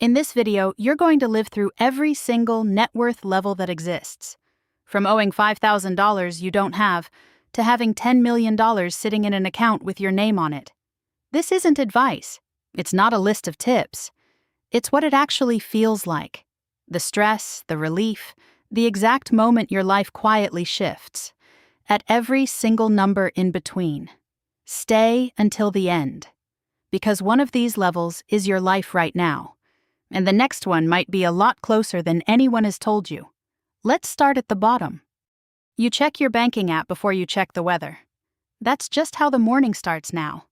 In this video, you're going to live through every single net worth level that exists. From owing $5,000 you don't have, to having $10 million sitting in an account with your name on it. This isn't advice. It's not a list of tips. It's what it actually feels like. The stress, the relief, the exact moment your life quietly shifts. At every single number in between. Stay until the end. Because one of these levels is your life right now. And the next one might be a lot closer than anyone has told you. Let's start at the bottom. You check your banking app before you check the weather. That's just how the morning starts now.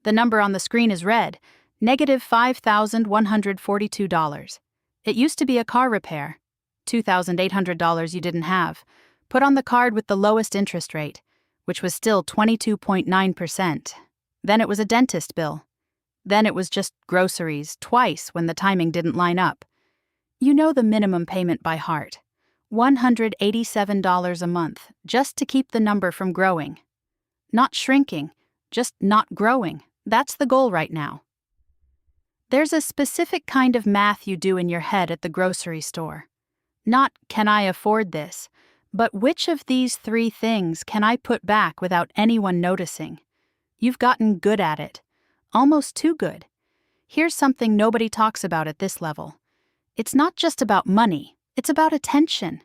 The number on the screen is red, negative $5,142. It used to be a car repair, $2,800 you didn't have, put on the card with the lowest interest rate, which was still 22.9%. Then it was a dentist bill. Then it was just groceries, twice when the timing didn't line up. You know the minimum payment by heart. $187 a month, just to keep the number from growing. Not shrinking, just not growing. That's the goal right now. There's a specific kind of math you do in your head at the grocery store. Not, can I afford this, but which of these three things can I put back without anyone noticing? You've gotten good at it. Almost too good. Here's something nobody talks about at this level. It's not just about money, it's about attention.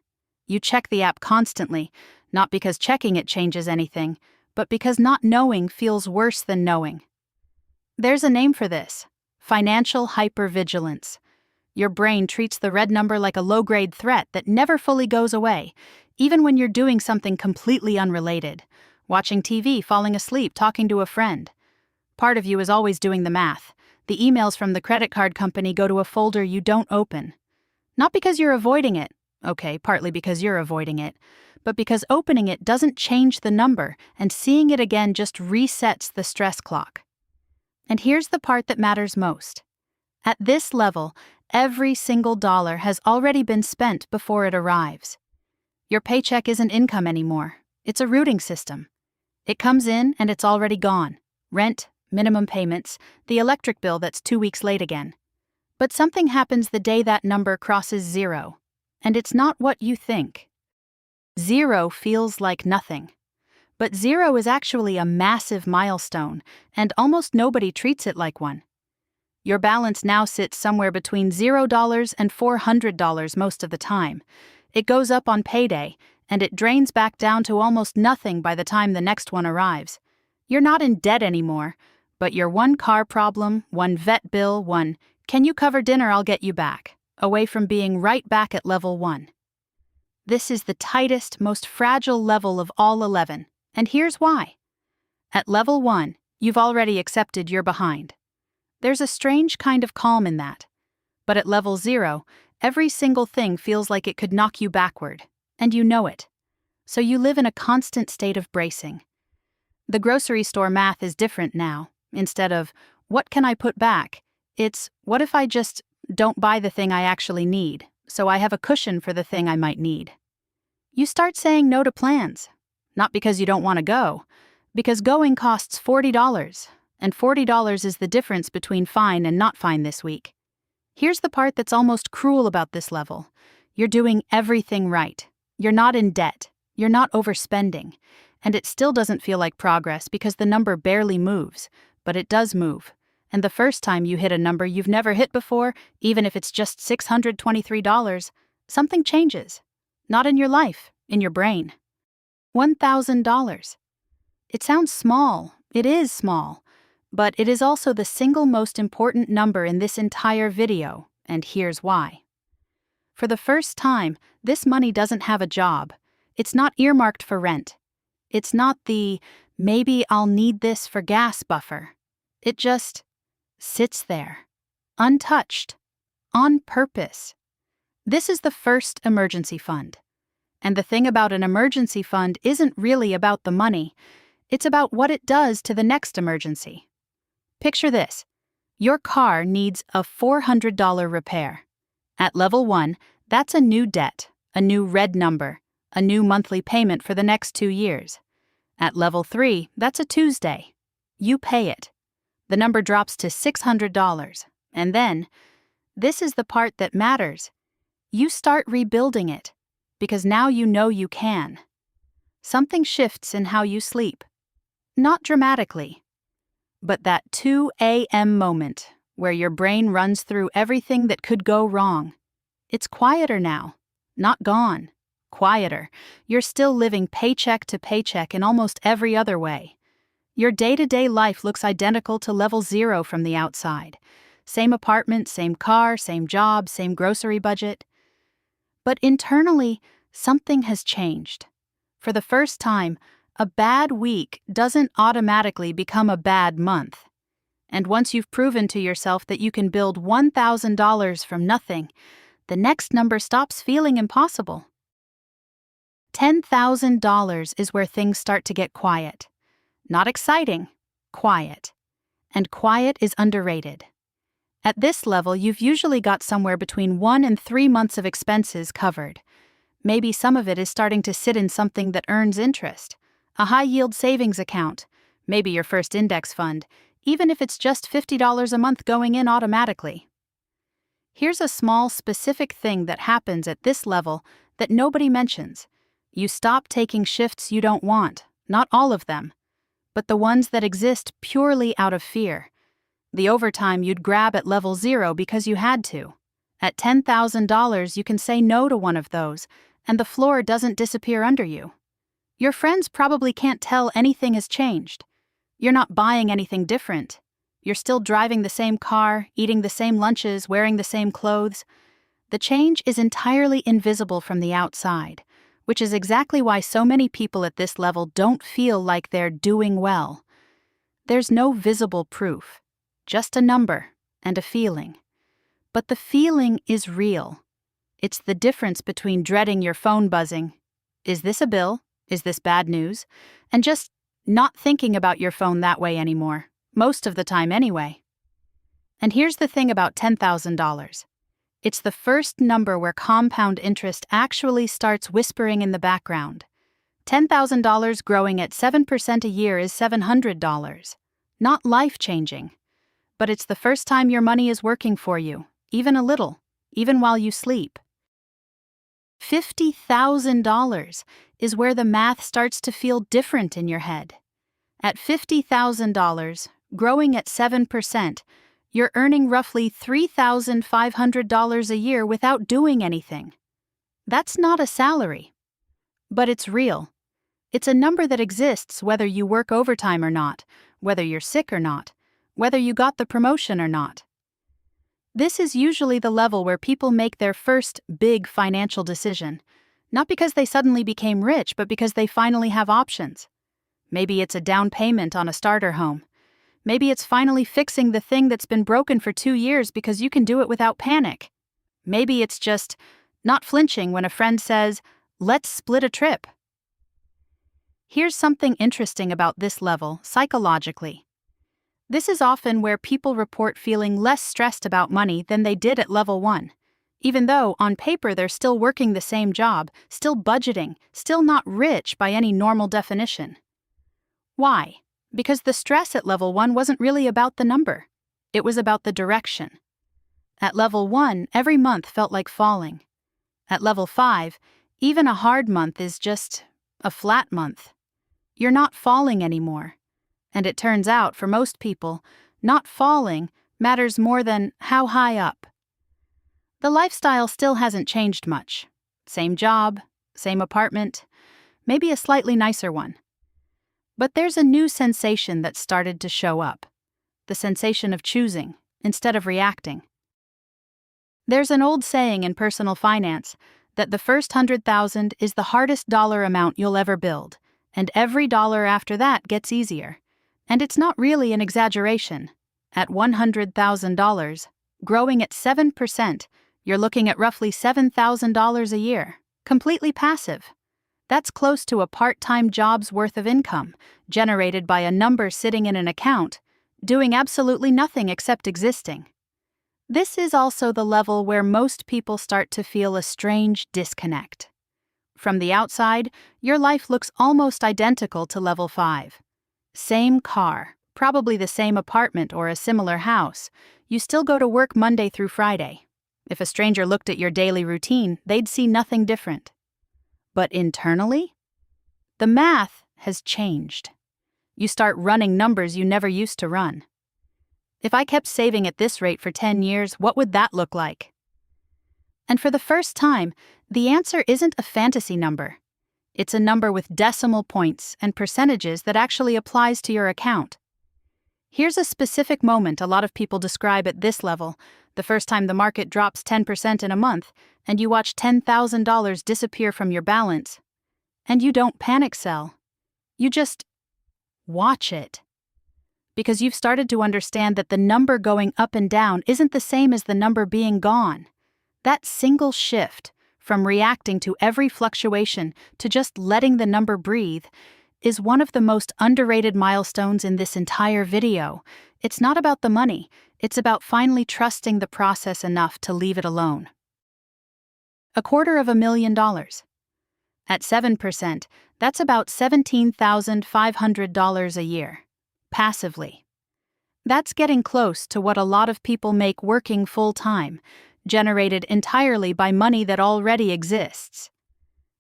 You check the app constantly, not because checking it changes anything, but because not knowing feels worse than knowing. There's a name for this: financial hypervigilance. Your brain treats the red number like a low-grade threat that never fully goes away, even when you're doing something completely unrelated. Watching TV, falling asleep, talking to a friend. Part of you is always doing the math. The emails from the credit card company go to a folder you don't open. Not because you're avoiding it. Okay, partly because you're avoiding it. But because opening it doesn't change the number, and seeing it again just resets the stress clock. And here's the part that matters most. At this level, every single dollar has already been spent before it arrives. Your paycheck isn't income anymore. It's a routing system. It comes in and it's already gone. Rent, minimum payments, the electric bill that's 2 weeks late again. But something happens the day that number crosses zero. And it's not what you think. Zero feels like nothing. But zero is actually a massive milestone, and almost nobody treats it like one. Your balance now sits somewhere between $0 and $400 most of the time. It goes up on payday, and it drains back down to almost nothing by the time the next one arrives. You're not in debt anymore, but your one car problem, one vet bill, one, can you cover dinner, I'll get you back, away from being right back at level 1. This is the tightest, most fragile level of all 11, and here's why. At level 1, you've already accepted you're behind. There's a strange kind of calm in that. But at level 0, every single thing feels like it could knock you backward, and you know it. So you live in a constant state of bracing. The grocery store math is different now. Instead of, what can I put back? It's, what if I just don't buy the thing I actually need, so I have a cushion for the thing I might need? You start saying no to plans. Not because you don't want to go, because going costs $40, and $40 is the difference between fine and not fine this week. Here's the part that's almost cruel about this level. You're doing everything right. You're not in debt. You're not overspending. And it still doesn't feel like progress because the number barely moves, but it does move. And the first time you hit a number you've never hit before, even if it's just $623, something changes. Not in your life, in your brain. $1,000. It sounds small. It is small. But it is also the single most important number in this entire video, and here's why. For the first time, this money doesn't have a job. It's not earmarked for rent. It's not the, maybe I'll need this for gas buffer. It just sits there, untouched, on purpose. This is the first emergency fund. And the thing about an emergency fund isn't really about the money. It's about what it does to the next emergency. Picture this. Your car needs a $400 repair. At level 1, that's a new debt, a new red number, a new monthly payment for the next 2 years. At level 3, that's a Tuesday. You pay it. The number drops to $600, and then This is the part that matters. You start rebuilding it, because now you know you can. Something shifts in how you sleep. Not dramatically, but that 2 a.m. moment where your brain runs through everything that could go wrong. It's quieter now, not gone. Quieter. You're still living paycheck to paycheck in almost every other way. Your day-to-day life looks identical to level 0 from the outside. Same apartment, same car, same job, same grocery budget. But internally, something has changed. For the first time, a bad week doesn't automatically become a bad month. And once you've proven to yourself that you can build $1,000 from nothing, the next number stops feeling impossible. $10,000 is where things start to get quiet. Not exciting, quiet. And quiet is underrated. At this level, you've usually got somewhere between 1 and 3 months of expenses covered. Maybe some of it is starting to sit in something that earns interest. A high-yield savings account, maybe your first index fund, even if it's just $50 a month going in automatically. Here's a small, specific thing that happens at this level that nobody mentions. You stop taking shifts you don't want, not all of them, but the ones that exist purely out of fear. The overtime you'd grab at level 0 because you had to. At $10,000, you can say no to one of those, and the floor doesn't disappear under you. Your friends probably can't tell anything has changed. You're not buying anything different. You're still driving the same car, eating the same lunches, wearing the same clothes. The change is entirely invisible from the outside, which is exactly why so many people at this level don't feel like they're doing well. There's no visible proof, just a number and a feeling. But the feeling is real. It's the difference between dreading your phone buzzing, is this a bill, is this bad news, and just not thinking about your phone that way anymore, most of the time anyway. And here's the thing about $10,000. It's the first number where compound interest actually starts whispering in the background. $10,000 growing at 7% a year is $700. Not life-changing. But it's the first time your money is working for you, even a little, even while you sleep. $50,000 is where the math starts to feel different in your head. At $50,000, growing at 7%, you're earning roughly $3,500 a year without doing anything. That's not a salary. But it's real. It's a number that exists whether you work overtime or not, whether you're sick or not, whether you got the promotion or not. This is usually the level where people make their first big financial decision, not because they suddenly became rich, but because they finally have options. Maybe it's a down payment on a starter home. Maybe it's finally fixing the thing that's been broken for 2 years because you can do it without panic. Maybe it's just not flinching when a friend says, "Let's split a trip." Here's something interesting about this level, psychologically. This is often where people report feeling less stressed about money than they did at level 1, even though, on paper, they're still working the same job, still budgeting, still not rich by any normal definition. Why? Because the stress at level 1 wasn't really about the number. It was about the direction. At level 1, every month felt like falling. At level 5, even a hard month is just a flat month. You're not falling anymore. And it turns out, for most people, not falling matters more than how high up. The lifestyle still hasn't changed much. Same job, same apartment, maybe a slightly nicer one. But there's a new sensation that started to show up. The sensation of choosing instead of reacting. There's an old saying in personal finance that the first 100,000 is the hardest dollar amount you'll ever build, and every dollar after that gets easier. And it's not really an exaggeration. At $100,000, growing at 7%, you're looking at roughly $7,000 a year, completely passive. That's close to a part-time job's worth of income, generated by a number sitting in an account, doing absolutely nothing except existing. This is also the level where most people start to feel a strange disconnect. From the outside, your life looks almost identical to level 5. Same car, probably the same apartment or a similar house. You still go to work Monday through Friday. If a stranger looked at your daily routine, they'd see nothing different. But internally, the math has changed. You start running numbers you never used to run. If I kept saving at this rate for 10 years, what would that look like? And for the first time, the answer isn't a fantasy number. It's a number with decimal points and percentages that actually applies to your account. Here's a specific moment a lot of people describe at this level: the first time the market drops 10% in a month, and you watch $10,000 disappear from your balance. And you don't panic sell. You just watch it. Because you've started to understand that the number going up and down isn't the same as the number being gone. That single shift, from reacting to every fluctuation to just letting the number breathe, is one of the most underrated milestones in this entire video. It's not about the money, it's about finally trusting the process enough to leave it alone. $250,000. At 7%, that's about $17,500 a year, passively. That's getting close to what a lot of people make working full-time, generated entirely by money that already exists.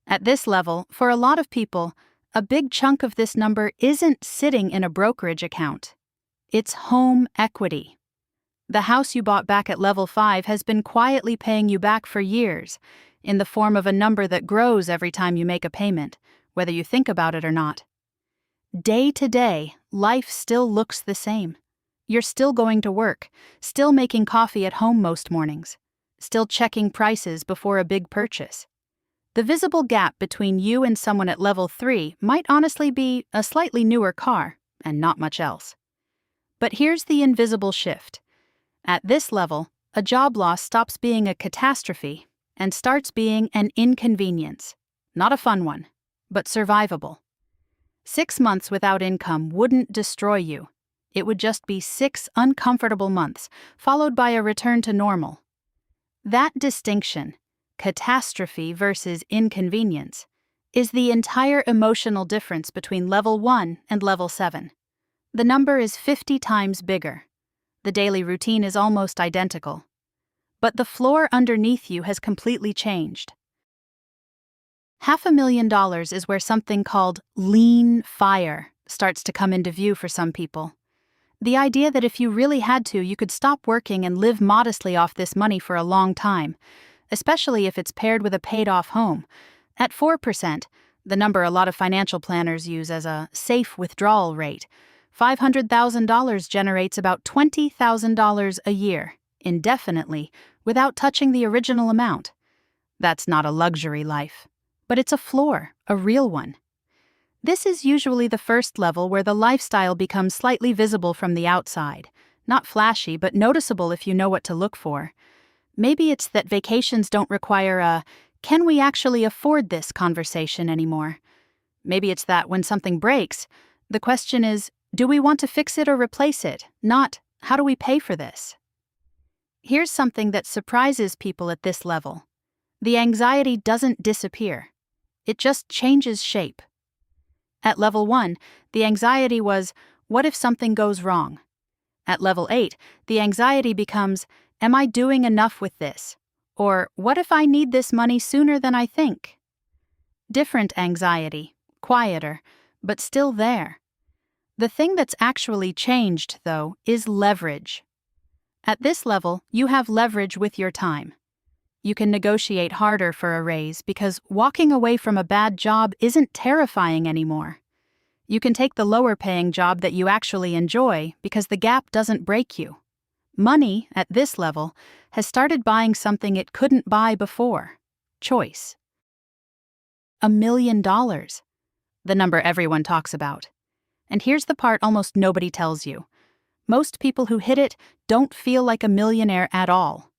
At this level, for a lot of people, a big chunk of this number isn't sitting in a brokerage account. It's home equity. The house you bought back at level 5 has been quietly paying you back for years, in the form of a number that grows every time you make a payment, whether you think about it or not. Day to day, life still looks the same. You're still going to work, still making coffee at home most mornings, still checking prices before a big purchase. The visible gap between you and someone at level 3 might honestly be a slightly newer car, and not much else. But here's the invisible shift. At this level, a job loss stops being a catastrophe and starts being an inconvenience. Not a fun one, but survivable. 6 months without income wouldn't destroy you. It would just be 6 uncomfortable months, followed by a return to normal. That distinction, catastrophe versus inconvenience, is the entire emotional difference between level 1 and level 7. The number is 50 times bigger. The daily routine is almost identical. But the floor underneath you has completely changed. $500,000 is where something called lean fire starts to come into view for some people. The idea that if you really had to, you could stop working and live modestly off this money for a long time, especially if it's paired with a paid-off home. At 4%, the number a lot of financial planners use as a safe withdrawal rate, $500,000 generates about $20,000 a year, indefinitely, without touching the original amount. That's not a luxury life, but it's a floor, a real one. This is usually the first level where the lifestyle becomes slightly visible from the outside, not flashy, but noticeable if you know what to look for. Maybe it's that vacations don't require a "can we actually afford this" conversation anymore. Maybe it's that when something breaks, the question is, do we want to fix it or replace it, not how do we pay for this? Here's something that surprises people at this level. The anxiety doesn't disappear. It just changes shape. At level 1, the anxiety was, what if something goes wrong? At level 8, the anxiety becomes, am I doing enough with this? Or what if I need this money sooner than I think? Different anxiety, quieter, but still there. The thing that's actually changed, though, is leverage. At this level, you have leverage with your time. You can negotiate harder for a raise because walking away from a bad job isn't terrifying anymore. You can take the lower-paying job that you actually enjoy because the gap doesn't break you. Money, at this level, has started buying something it couldn't buy before: choice. $1 million. The number everyone talks about. And here's the part almost nobody tells you. Most people who hit it don't feel like a millionaire at all.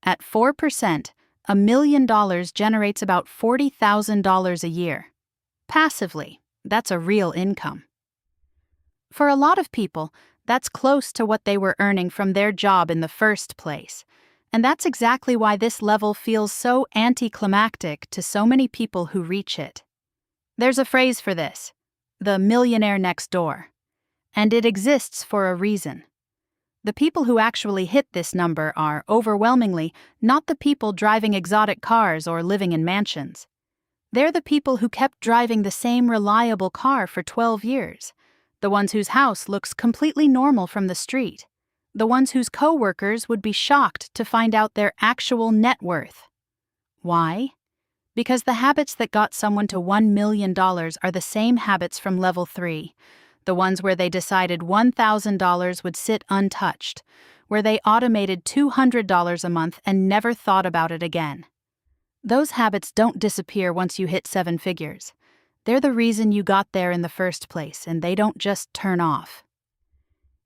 At 4%, $1 million generates about $40,000 a year. Passively, that's a real income. For a lot of people, that's close to what they were earning from their job in the first place. And that's exactly why this level feels so anticlimactic to so many people who reach it. There's a phrase for this: the millionaire next door. And it exists for a reason. The people who actually hit this number are, overwhelmingly, not the people driving exotic cars or living in mansions. They're the people who kept driving the same reliable car for 12 years, the ones whose house looks completely normal from the street, the ones whose coworkers would be shocked to find out their actual net worth. Why? Because the habits that got someone to $1 million are the same habits from level 3, the ones where they decided $1,000 would sit untouched, where they automated $200 a month and never thought about it again. Those habits don't disappear once you hit 7 figures. They're the reason you got there in the first place, and they don't just turn off.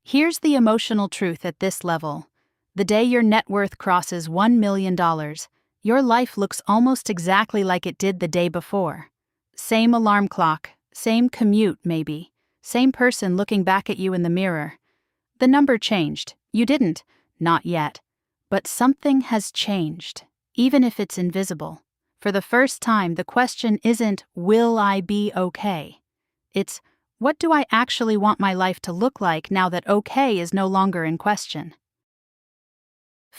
Here's the emotional truth at this level. The day your net worth crosses $1 million, your life looks almost exactly like it did the day before. Same alarm clock, same commute maybe, same person looking back at you in the mirror. The number changed. You didn't. Not yet. But something has changed, even if it's invisible. For the first time, the question isn't, will I be okay? It's, what do I actually want my life to look like now that okay is no longer in question?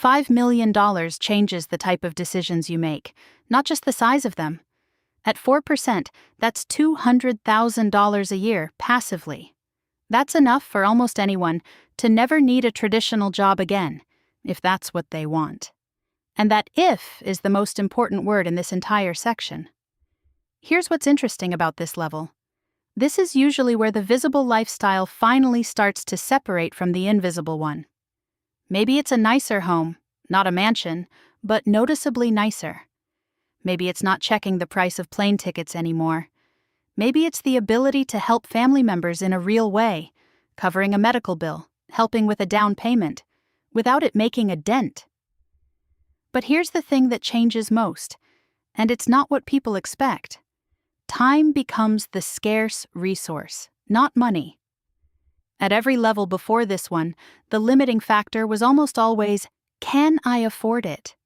$5 million changes the type of decisions you make, not just the size of them. At 4%, that's $200,000 a year passively. That's enough for almost anyone to never need a traditional job again, if that's what they want. And that "if" is the most important word in this entire section. Here's what's interesting about this level. This is usually where the visible lifestyle finally starts to separate from the invisible one. Maybe it's a nicer home, not a mansion, but noticeably nicer. Maybe it's not checking the price of plane tickets anymore. Maybe it's the ability to help family members in a real way, covering a medical bill, helping with a down payment, without it making a dent. But here's the thing that changes most, and it's not what people expect. Time becomes the scarce resource, not money. At every level before this one, the limiting factor was almost always, can I afford it?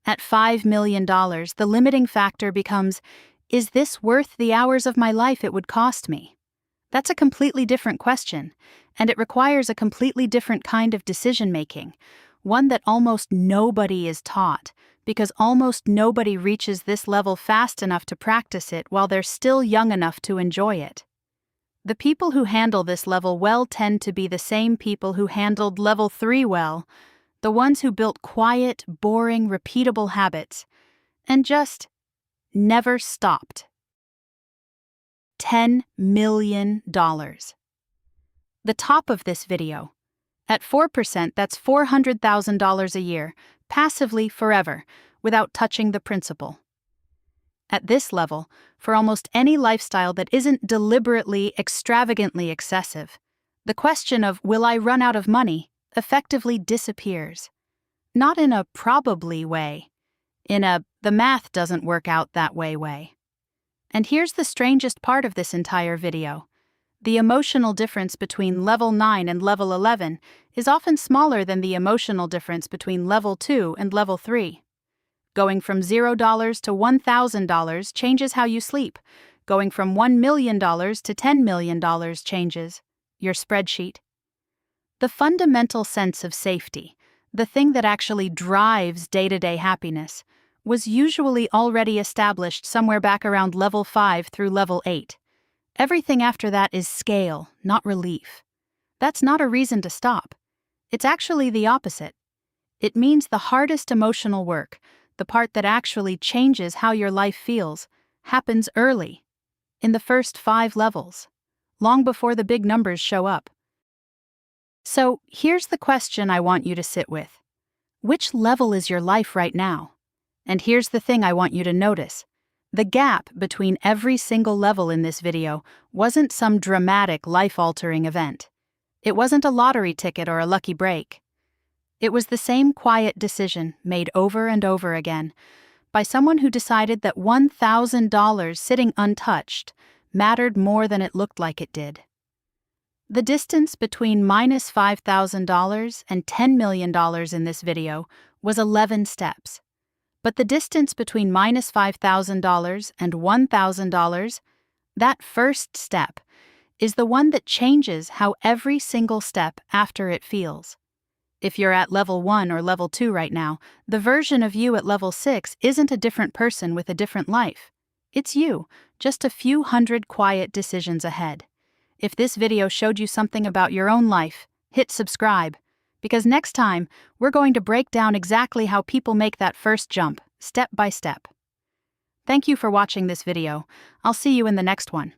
At $5 million, the limiting factor becomes, is this worth the hours of my life it would cost me? That's a completely different question, and it requires a completely different kind of decision-making, one that almost nobody is taught, because almost nobody reaches this level fast enough to practice it while they're still young enough to enjoy it. The people who handle this level well tend to be the same people who handled level 3 well, the ones who built quiet, boring, repeatable habits, and just never stopped. $10 million. The top of this video. At 4%, that's $400,000 a year, passively forever, without touching the principal. At this level, for almost any lifestyle that isn't deliberately, extravagantly excessive, the question of will I run out of money effectively disappears. Not in a probably way, in a the math doesn't work out that way. And here's the strangest part of this entire video. The emotional difference between level 9 and level 11 is often smaller than the emotional difference between level 2 and level 3. Going from $0 to $1,000 changes how you sleep. Going from $1 million to $10 million changes your spreadsheet. The fundamental sense of safety, the thing that actually drives day-to-day happiness, was usually already established somewhere back around level 5 through level 8. Everything after that is scale, not relief. That's not a reason to stop. It's actually the opposite. It means the hardest emotional work, the part that actually changes how your life feels, happens early, in the first 5 levels, long before the big numbers show up. So here's the question I want you to sit with. Which level is your life right now? And here's the thing I want you to notice. The gap between every single level in this video wasn't some dramatic, life-altering event. It wasn't a lottery ticket or a lucky break. It was the same quiet decision made over and over again by someone who decided that $1,000 sitting untouched mattered more than it looked like it did. The distance between minus $5,000 and $10 million in this video was 11 steps. But the distance between minus $5,000 and $1,000, that first step, is the one that changes how every single step after it feels. If you're at level 1 or level 2 right now, the version of you at level 6 isn't a different person with a different life. It's you, just a few hundred quiet decisions ahead. If this video showed you something about your own life, hit subscribe. Because next time, we're going to break down exactly how people make that first jump, step by step. Thank you for watching this video. I'll see you in the next one.